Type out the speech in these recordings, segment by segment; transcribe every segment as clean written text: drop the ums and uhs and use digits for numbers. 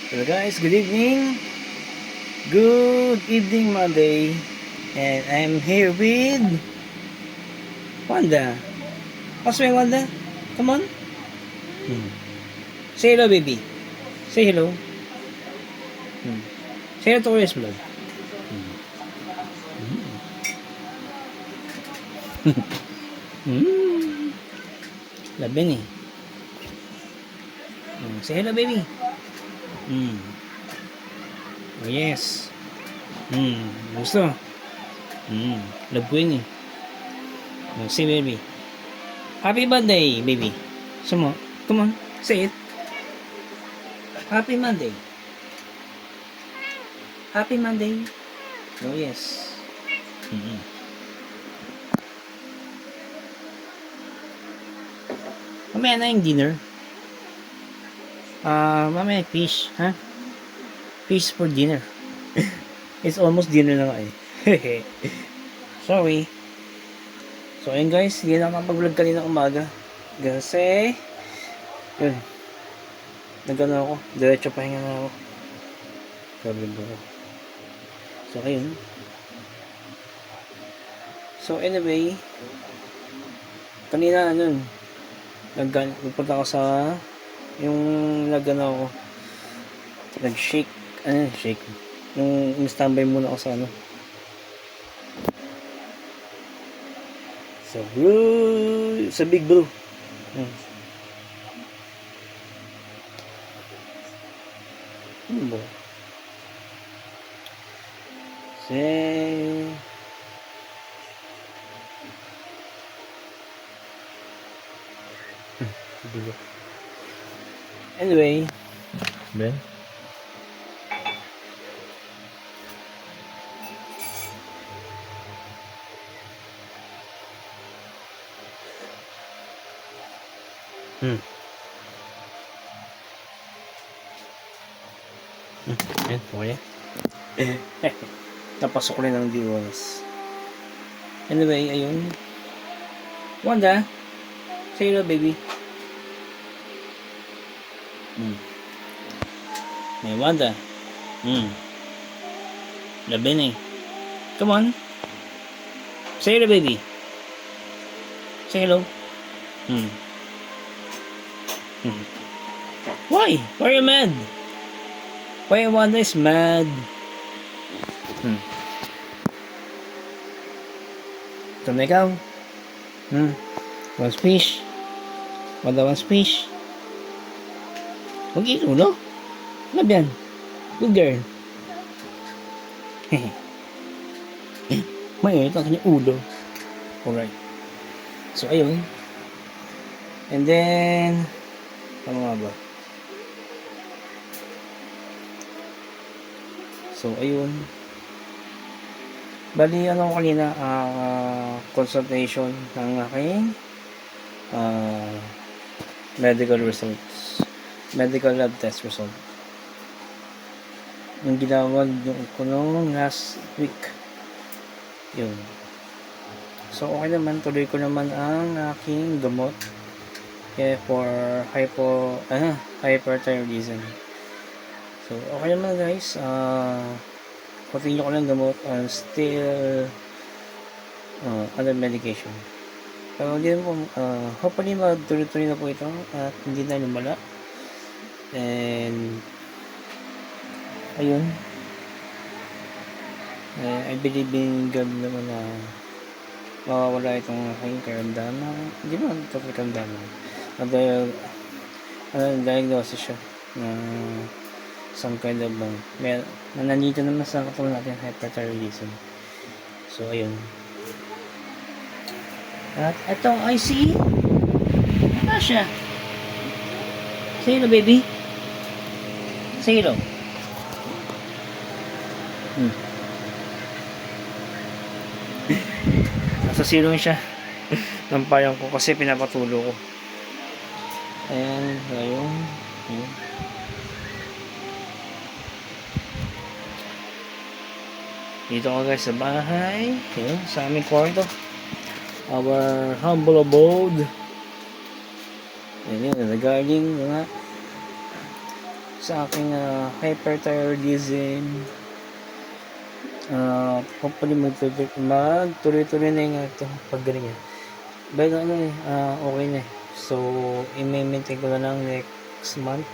Hello guys, good evening. Good evening Monday. And I'm here with Wanda. What's my Wanda? Come on. Hmm. Say hello baby. Say hello. Hmm. Say hello to Chris Vlog. Hmm. Labi ni. Say hello baby. Hmm. Oh yes. Gusto. Love ko yun eh. Say baby. Happy birthday baby. Sumo. Come on. Say it. Happy Monday. Happy Monday. Oh yes. Mamaya na yung dinner. Mamaya fish, ha? Fish for dinner. It's almost dinner na nga eh. Sorry. So ayun guys, hindi na makapag-vlog kanina umaga. Kasi, yun. Nagano ako, diretso pahinga na ako. Sabi ko. So ayun. So anyway, kanina nagpunta ako sa yung nagano ako, nag-shake, shake. Yung standby muna ako sa sa blue, sa Big Blue. Ano ba? Say anyway, Ben? Ayan, okay. Napasok ko rin ng viewers. Anyway, ayun. Wanda, say hello, baby. May Wanda. Labi na eh. Come on. Say hello, baby. Say hello. Why? Why are you mad? Why Wanda is mad? Ito na ikaw. Wants fish. Wanda wants fish. Huwag itulo. Love yan. Good girl. May ito ang kanyang ulo. Alright. So, ayun. And then, ano nga ba? So, ayun. Bali, ano ko kanina, consultation ng aking medical results. Medical lab test result. Yung ginawag ko nung last week. Yun. So, okay naman. Tuloy ko naman ang aking gamot. For hyperthyroidism. So, okay naman guys. Continue ko lang gamot and still other medication. Pero hindi po, hopefully magtuloy-tuloy na po ito at hindi na lumala. And ayun, I believe in God naman na mawawala itong aking karamdaman. Hindi naman ito karamdaman. Diagnosis siya na some kind of nandito naman sa katawan natin, hyperthyroidism. So ayun. At itong IC, ano siya? Say hello, baby. Say hello. Nasa zero siya. Nampayan ko kasi pinapatulo ko. Ayan, ayun. Dito ko guys sa bahay. Ayun, sa aming kwarto. Our humble abode. Ayan, regarding mga sa aking hyperthyroidism. Hopefully magtuloy-tuloy na yung ito paggaling yan. By the way, okay na. So, i-maintain ko na lang next month.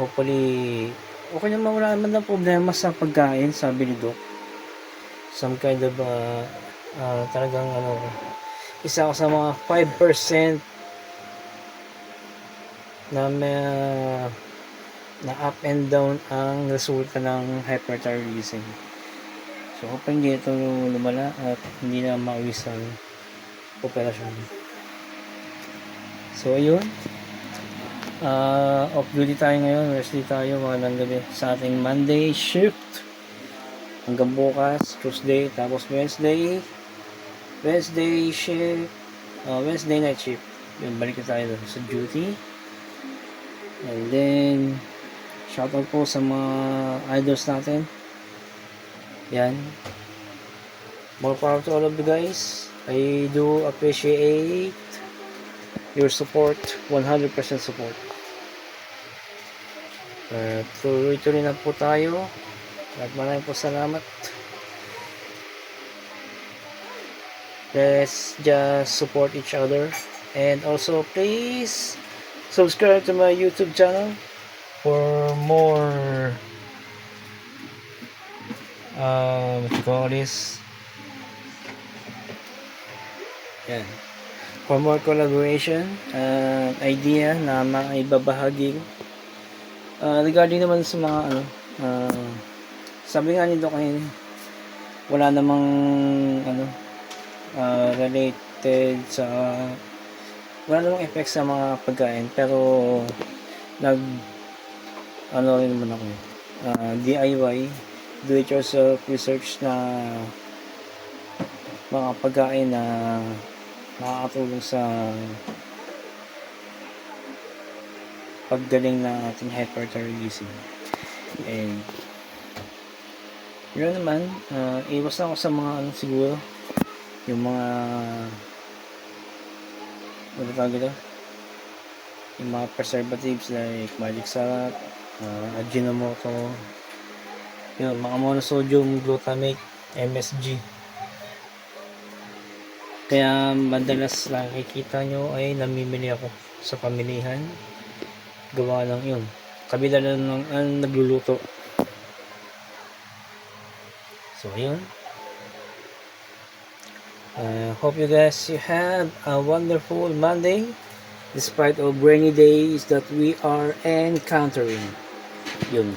Hopefully, okay naman, wala naman na problema sa pagkain, sabi ni Doc. Some kind of, talagang, isa ako sa mga 5% na na up and down ang resulta ng hyperthyroidism. So, hoping hindi ito lumala at hindi na mauwis ang operasyon. So, ayun. Off duty tayo ngayon. Rest day tayo mga gabi sa ating Monday shift. Hanggang bukas, Tuesday, tapos Wednesday shift. Wednesday night shift. Yun, balik na tayo sa duty. And then, shoutout po sa mga idols natin. Yan. More power to all of you guys. I do appreciate your support. 100% support. Tuloy-tuloy na po tayo. At maraming po salamat. Let's just support each other. And also, please subscribe to my YouTube channel for more what you call this, yan, for more collaboration idea na maibabahagi regarding naman sa mga sabi nga nito kanina, wala namang related sa wala namang effect sa mga pagkain, pero rin naman ako DIY, do it yourself research na mga pagkain na makakatulong sa paggaling ng ating hyperthyroidism. And yun naman, iwas na ako sa mga siguro yung mga yung mga preservatives like magic syrup, Ajinomoto, yun, mga monosodium glutamate, MSG. Kaya madalas nakikita nyo ay namimili ako sa pamilihan, gawa lang yun, kabila lang ng nagluluto. So yun, hope you guys you have a wonderful Monday despite of rainy days that we are encountering. Yun,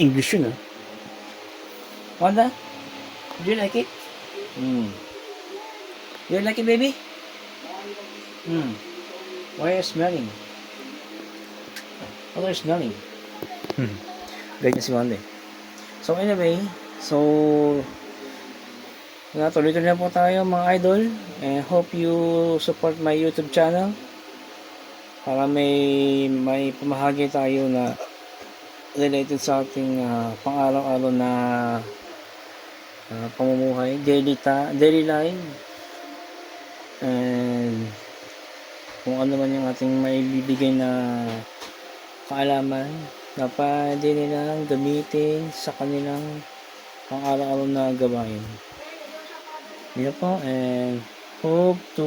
English yun. Wanda, do you like it? Do you like it, baby? Why are you smelling? What are you smelling? Ganyan si Wanda. So anyway, tuloy-tuloy na po tayo mga idol, and hope you support my YouTube channel para may pamahagi tayo na related sa ating pang-araw-araw na pamumuhay, daily life, and kung ano man yung ating maibibigay na kaalaman na pwede nilang gamitin sa kanilang pang-araw-araw na gawain. Yun po, and hope to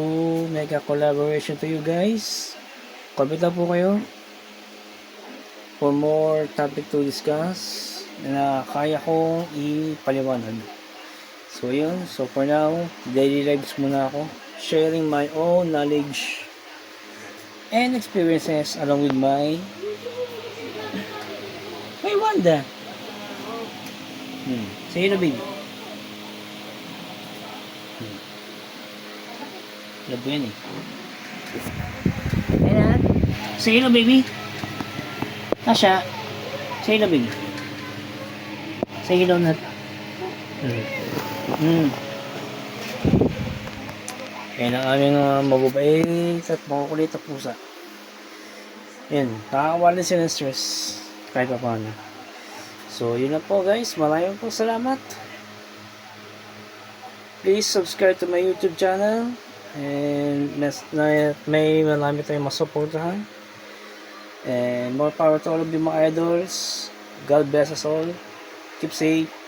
make a collaboration to you guys. Kapit lang po kayo for more topic to discuss na kaya kong ipaliwanag. So yun, so for now, daily lives muna ako, sharing my own knowledge and experiences along with my Wanda. Say hello, baby. Love yan eh. Ayan. Say hello, baby. Tasha. Say hello, baby. Say hello, Nat. Ayan ang aming mababait at makukulit na pusa. Ayan. Nakakawala siya ng stress kahit pa paano. So, yun na po guys. Maraming po salamat. Please subscribe to my YouTube channel. And may marami tayong masuportahan. And more power to all of you mga idols. God bless us all. Keep safe.